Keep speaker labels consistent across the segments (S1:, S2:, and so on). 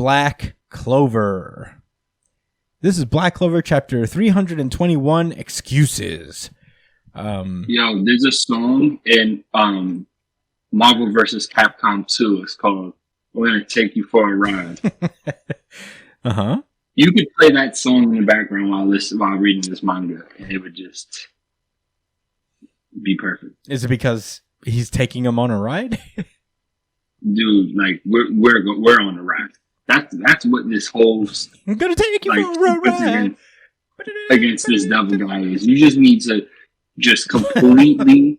S1: Black Clover. This is Black Clover chapter 321, Excuses.
S2: Yo, there's a song in Marvel vs. Capcom 2. It's called "We're Gonna Take You for a Ride."
S1: Uh-huh.
S2: You could play that song in the background while reading this manga, and it would just be perfect.
S1: Is it because he's taking him on a ride?
S2: Dude, like we're on a ride. That's what this whole
S1: I'm gonna take you for a ride
S2: against this devil guy is. You just need to just completely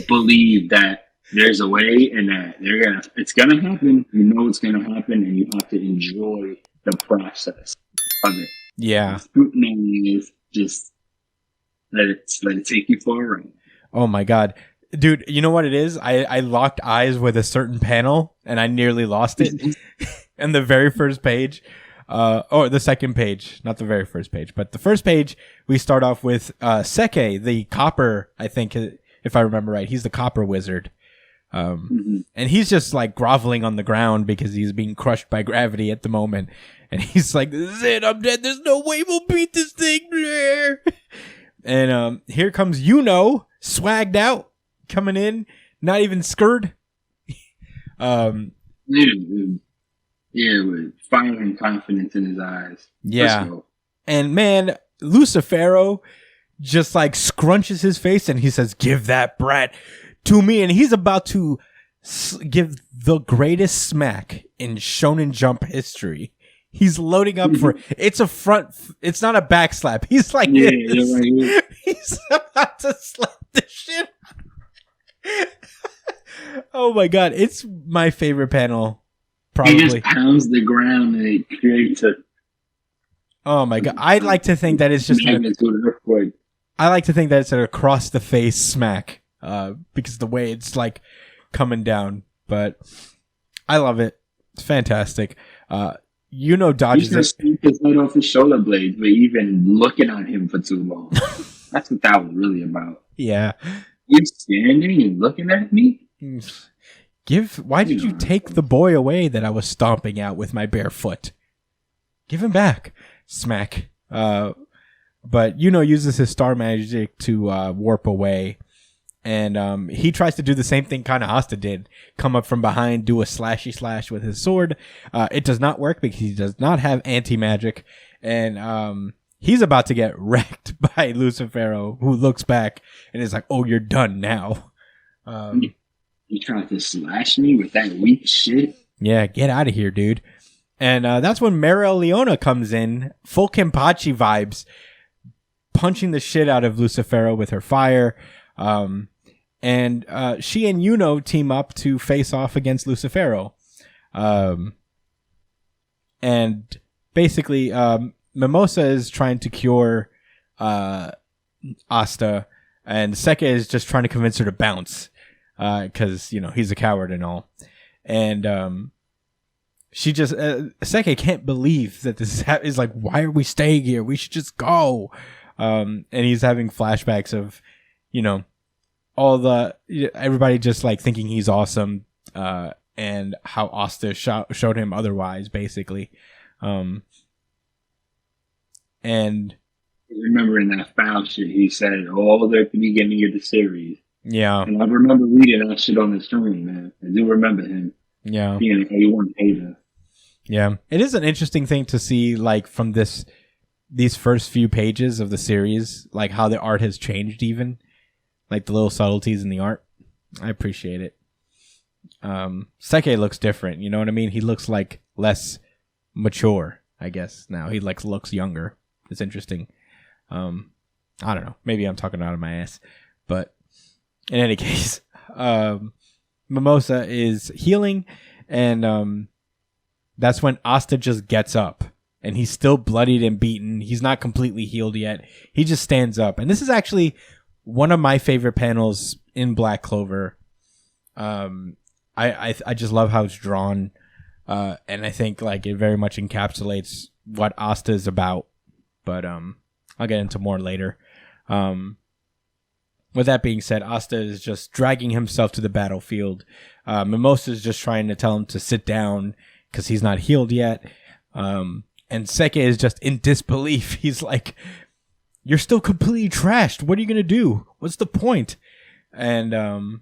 S2: believe that there's a way and that it's gonna happen. You know it's gonna happen, and you have to enjoy the process of it.
S1: Yeah.
S2: Scrutiny is just let it take you for a ride.
S1: Oh my god. Dude, you know what it is? I locked eyes with a certain panel and I nearly lost it. And the very first page, or the second page, not the very first page, but the first page, we start off with Seke, the copper, I think, if I remember right. He's the copper wizard. And he's just like groveling on the ground because he's being crushed by gravity at the moment. And he's like, "This is it, I'm dead, there's no way we'll beat this thing." And here comes swagged out, coming in, not even scared.
S2: Yeah, with fire and confidence in his eyes.
S1: Yeah. And man, Lucifero just like scrunches his face and he says, "Give that brat to me." And he's about to give the greatest smack in Shonen Jump history. He's loading up for it's not a back slap. He's like, right. He's about to slap the shit. Oh my god, it's my favorite panel. Probably.
S2: He just pounds the ground and it creates a.
S1: Oh my god! I'd like to think that it's just. I like to think that it's an across the face smack, because the way it's like coming down. But I love it. It's fantastic. Dodges
S2: it. He his head off his shoulder blades, but even looking at him for too long. That's what that was really about.
S1: Yeah.
S2: You're standing and looking at me.
S1: Why did you take the boy away that I was stomping out with my bare foot? Give him back. Smack. But uses his star magic to warp away. And he tries to do the same thing kind of Asta did. Come up from behind, do a slashy slash with his sword. It does not work because he does not have anti-magic. And he's about to get wrecked by Lucifero, who looks back and is like, "Oh, you're done now."
S2: You tried to slash me with that weak shit?
S1: Yeah, get out of here, dude. And that's when Meryl Leona comes in, full Kenpachi vibes, punching the shit out of Lucifero with her fire. And she and Yuno team up to face off against Lucifero. And basically, Mimosa is trying to cure Asta, and Seke is just trying to convince her to bounce. Because he's a coward and all, and she just Seke can't believe that this is like, why are we staying here? We should just go. And he's having flashbacks of everybody just like thinking he's awesome, and how Asta showed him otherwise, basically. And
S2: remembering that foul shit he said all at the beginning of the series.
S1: Yeah.
S2: And I remember reading that shit on the stream, man. I do remember him.
S1: Yeah.
S2: Being an A1 hater.
S1: Yeah. It is an interesting thing to see, like, from these first few pages of the series, like, how the art has changed even. Like, the little subtleties in the art. I appreciate it. Seke looks different, you know what I mean? He looks, like, less mature, I guess, now. He, like, looks younger. It's interesting. I don't know. Maybe I'm talking out of my ass. But in any case, Mimosa is healing, and that's when Asta just gets up, and he's still bloodied and beaten. He's not completely healed yet. He just stands up, and this is actually one of my favorite panels in Black Clover. I just love how it's drawn, and I think like it very much encapsulates what Asta is about. But I'll get into more later. With that being said, Asta is just dragging himself to the battlefield. Mimosa is just trying to tell him to sit down because he's not healed yet. And Seke is just in disbelief. He's like, "You're still completely trashed. What are you gonna do? What's the point?" And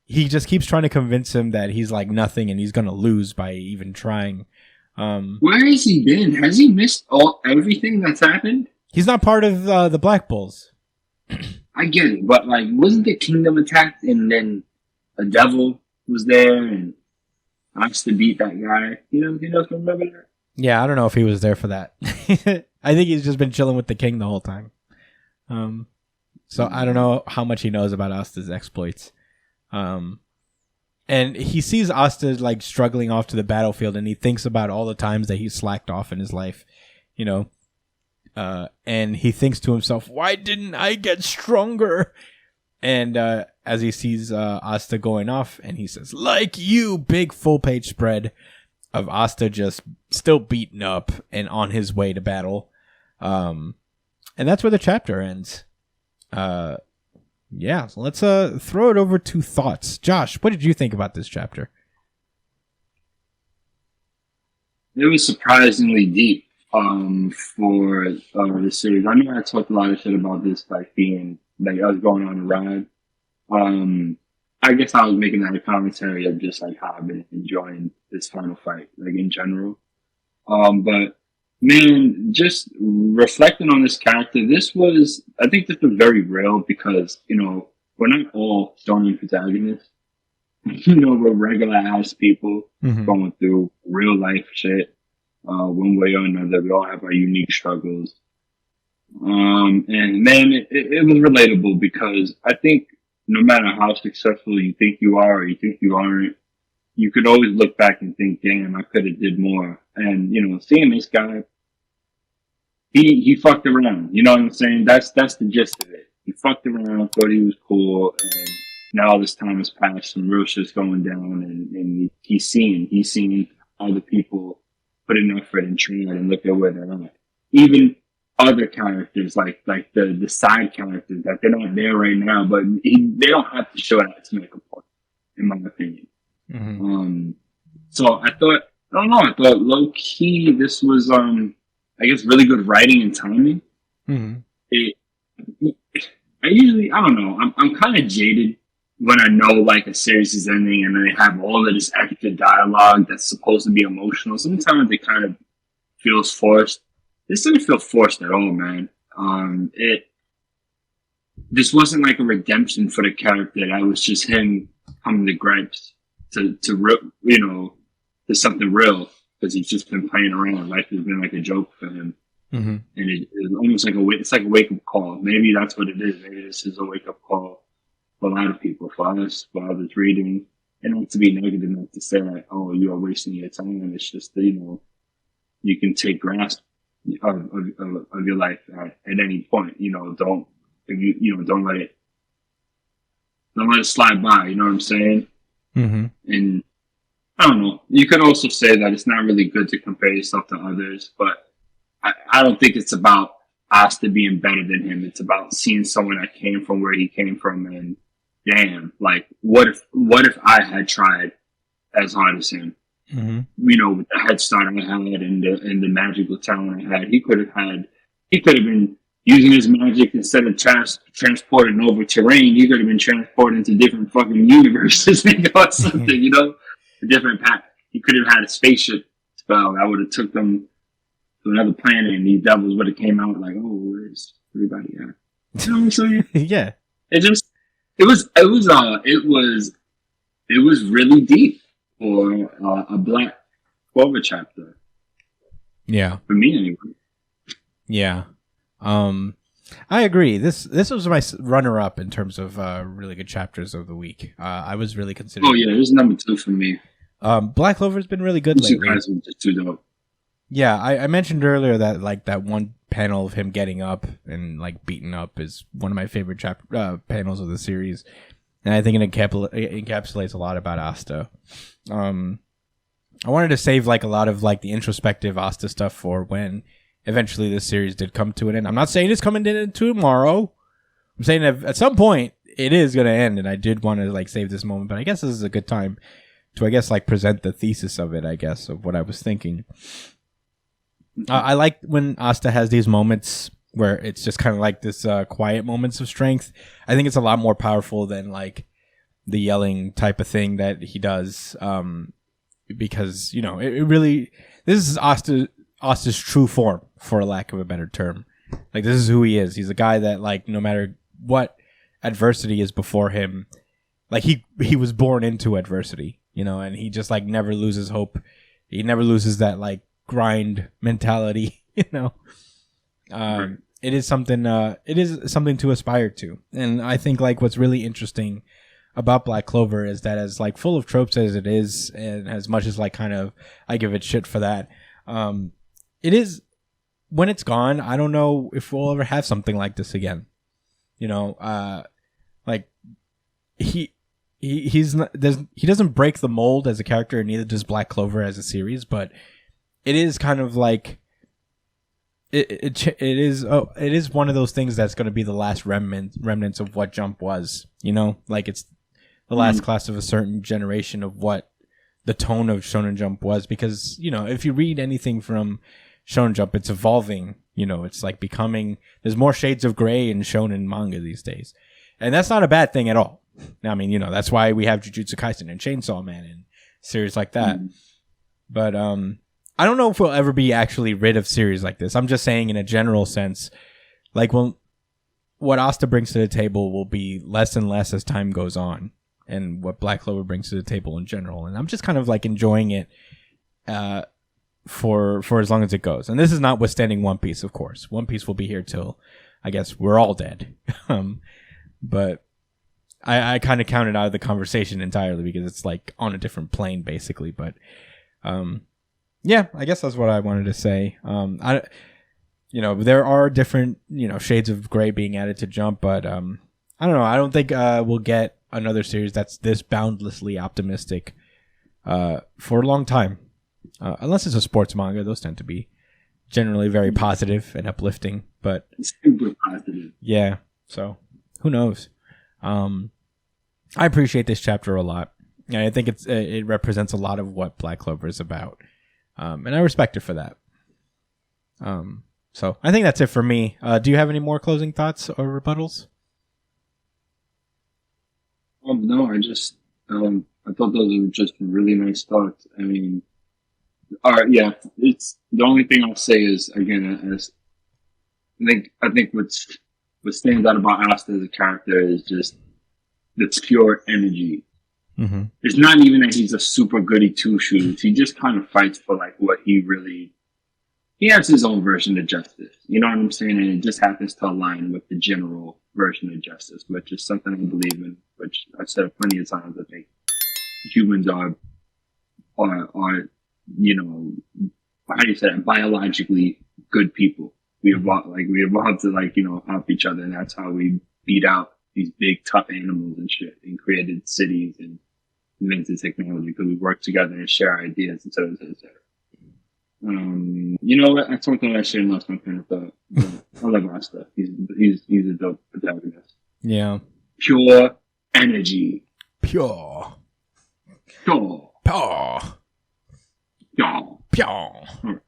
S1: he just keeps trying to convince him that he's like nothing and he's gonna lose by even trying.
S2: Where has he been? Has he missed everything that's happened?
S1: He's not part of the Black Bulls.
S2: I get it, but like, wasn't the kingdom attacked and then a devil was there and Asta beat that guy? You know, remember that?
S1: Yeah, I don't know if he was there for that. I think he's just been chilling with the king the whole time. So I don't know how much he knows about Asta's exploits. And he sees Asta like struggling off to the battlefield, and he thinks about all the times that he slacked off in his life, you know. And he thinks to himself, "Why didn't I get stronger?" And as he sees Asta going off, and he says, "Like you," big full page spread of Asta just still beaten up and on his way to battle. And that's where the chapter ends. Yeah, so let's throw it over to thoughts. Josh, what did you think about this chapter?
S2: It was surprisingly deep for the series. I know I talked a lot of shit about this, like being like us going on a ride. I guess I was making that a commentary of just like how I've been enjoying this final fight, like in general. But man, just reflecting on this character, I think this was very real because, you know, we're not all shonen protagonists. You know, we're regular ass people going through real life shit, one way or another. We all have our unique struggles. And man, it was relatable because I think no matter how successful you think you are or you think you aren't, you could always look back and think, damn, I could have did more. And, you know, seeing this guy, he fucked around. You know what I'm saying? That's the gist of it. He fucked around, thought he was cool, and now this time has passed, some real shit's going down, and he's seen other people put in effort and try and look at where they're at. Even other characters, like the side characters, that they're not there right now, but they don't have to show that to make a point, in my opinion. So I thought low key, this was, I guess, really good writing and timing. I don't know, I'm kind of jaded when I know like a series is ending and then they have all of this extra dialogue that's supposed to be emotional. Sometimes it kind of feels forced. This didn't feel forced at all, man. This wasn't like a redemption for the character. That was just him coming to gripes to something real, because he's just been playing around. Life has been like a joke for him. And it's almost like a wake-up call. Maybe that's what it is. Maybe this is a wake-up call for a lot of people, for us, for others reading. And not to be negative, not to say like, oh, you are wasting your time. It's just, you know, you can take grasp of your life at any point. You know, don't let it slide by. You know what I'm saying? And I don't know. You could also say that it's not really good to compare yourself to others, but I don't think it's about Asta being better than him. It's about seeing someone that came from where he came from, and damn, like what if I had tried as hard as him? You know, with the head start I had and the magical talent I had, he could have been using his magic instead of transporting over terrain. He could have been transported into different fucking universes or something, you know, a different path. He could have had a spaceship spell that would have took them to another planet, and these devils would have came out like, oh, where's everybody at? You know what I'm saying?
S1: Yeah.
S2: It was really deep for a Black Clover chapter.
S1: Yeah.
S2: For me, anyway.
S1: Yeah. I agree. This was my runner-up in terms of really good chapters of the week. I was really considering.
S2: Oh yeah, it was number 2 for me.
S1: Black Clover's been really good lately.
S2: You guys were just too dope.
S1: Yeah, I mentioned earlier that like that one panel of him getting up and like beaten up is one of my favorite panels of the series, and I think it encapsulates a lot about Asta. I wanted to save like a lot of like the introspective Asta stuff for when eventually this series did come to an end. I'm not saying it's coming in tomorrow. I'm saying that at some point it is going to end, and I did want to like save this moment, but I guess this is a good time I guess like present the thesis of it, I guess, of what I was thinking. I like when Asta has these moments where it's just kind of like this quiet moments of strength. I think it's a lot more powerful than like the yelling type of thing that he does, because you know it really, this is Asta's true form, for lack of a better term. Like, this is who he is. He's a guy that, like, no matter what adversity is before him, like he was born into adversity, you know, and he just like never loses hope. He never loses that like grind mentality, you know. It is something to aspire to. And I think like what's really interesting about Black Clover is that, as like full of tropes as it is, and as much as like kind of I give it shit for that, it is, when it's gone, I don't know if we'll ever have something like this again. You know, like he doesn't break the mold as a character, and neither does Black Clover as a series, but it is kind of like it is one of those things that's going to be the last remnants of what Jump was, you know, like it's the last class of a certain generation of what the tone of Shonen Jump was, because, you know, if you read anything from Shonen Jump, it's evolving, you know, it's like becoming, there's more shades of gray in shonen manga these days, and that's not a bad thing at all. I mean, you know, that's why we have Jujutsu Kaisen and Chainsaw Man and series like that. But I don't know if we'll ever be actually rid of series like this. I'm just saying in a general sense, like, well, what Asta brings to the table will be less and less as time goes on, and what Black Clover brings to the table in general. And I'm just kind of like enjoying it for as long as it goes. And this is notwithstanding One Piece, of course. One Piece will be here till, I guess, we're all dead. But I kind of counted out of the conversation entirely because it's like on a different plane, basically. But yeah, I guess that's what I wanted to say. You know, there are different, you know, shades of gray being added to Jump, but I don't know. I don't think we'll get another series that's this boundlessly optimistic for a long time, unless it's a sports manga. Those tend to be generally very positive and uplifting, but
S2: super positive.
S1: Yeah, so who knows? I appreciate this chapter a lot. And I think it represents a lot of what Black Clover is about. And I respect it for that. So I think that's it for me. Do you have any more closing thoughts or rebuttals?
S2: No, I just, I thought those were just really nice thoughts. I mean, all right, yeah, it's the only thing I'll say is, again, I think what stands out about Asta as a character is just the pure energy.
S1: Mm-hmm.
S2: It's not even that he's a super goody two shoes. He just kind of fights for like what he has his own version of justice. You know what I'm saying? And it just happens to align with the general version of justice, which is something I believe in, which I've said plenty of times. I think humans are, you know, how do you say that? Biologically good people. We evolved to, like, you know, help each other, and that's how we beat out these big tough animals and shit, and created cities and invented technology, because we work together and share ideas, et cetera, et cetera. You know what? I talked about that shit and lost my train of thought. I love Asta. He's a dope protagonist.
S1: Yeah.
S2: Pure energy.
S1: Pure.
S2: Pure.
S1: Pure.
S2: Pure.
S1: Pure.